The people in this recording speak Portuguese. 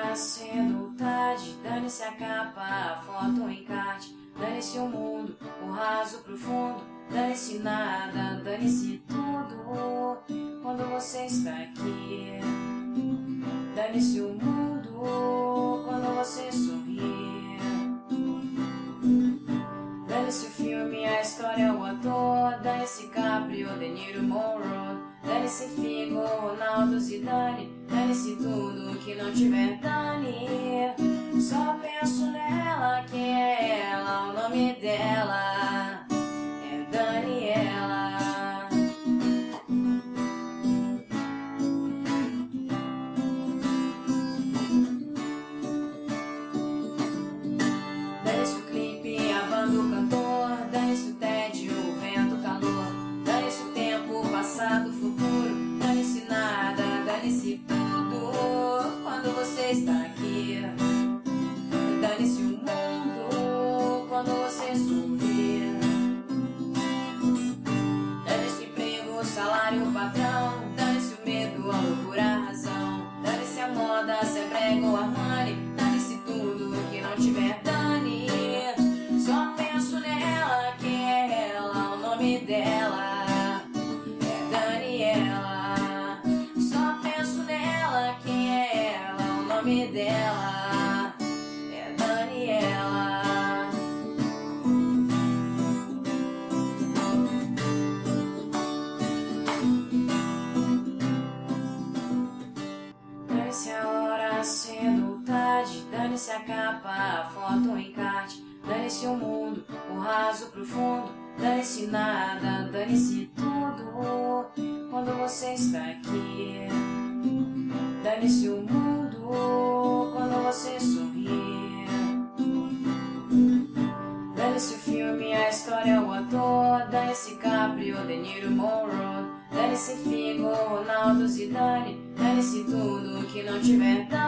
hora, cedo, tarde, dane-se a capa, a foto, o encarte, dane-se o mundo, o raso, profundo, dane-se nada, dane-se tudo, quando você está aqui. Dane-se o mundo, quando você sorri. Dane-se o filme, a história, o ator, dane-se Caprio, De Niro, Monroe, dane-se Figo, Ronaldo, Zidane, dane-se tudo que não tiver Dani. Só penso nela, quem é ela, o nome dela é Daniela. Dane-se o clipe, a banda, o cantor, dane-se o tédio, o vento, o calor, dane-se o tempo, passado, futuro, dane-se nada, dane-se tudo, quando você está aqui. Dane-se o mundo, quando você sorri. Dane-se o emprego, o salário, o patrão, dane-se o medo, a loucura, a razão, dane-se a moda, se é brega ou Armani, dane-se tudo que não tiver Dani. Só penso nela, quem é ela, o nome dela é Daniela. Só penso nela, quem é ela, o nome dela é Daniela. Dane-se a hora, cedo, tarde, dane-se a capa, a foto, o encarte, dane-se o mundo, o raso, profundo, dane-se nada, dane-se tudo, quando você está aqui. Dane-se o mundo, quando você sorri. Dane-se o filme, a história, o ator, dane-se Caprio, De Niro, Monroe, dane-se Figo, Ronaldo, Zidane, dane-se tudo que não tiver Dani.